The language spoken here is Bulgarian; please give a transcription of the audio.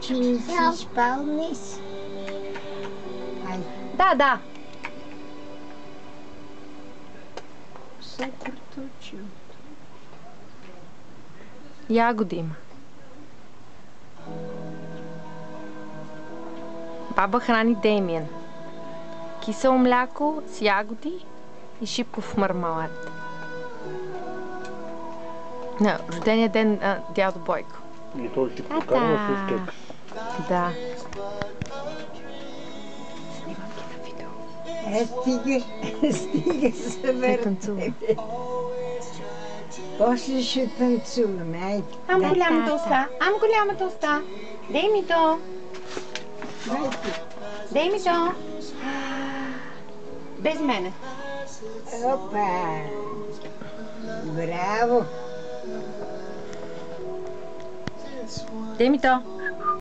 че не си спал днес? Ай, Да. съкърточил. Ягоди има. Баба храни Демиан. Кисело мляко с ягоди и шипков мармалад. На рождения ден на дядо Бойко. И той си покарва с кекс. Да. Стига се въртаме. После ще танцуваме. Айде. Ам голямата уста. Ам голямата уста. Дай ми то. Дай ми то. Без мене. Опа! Браво! Дай ми то.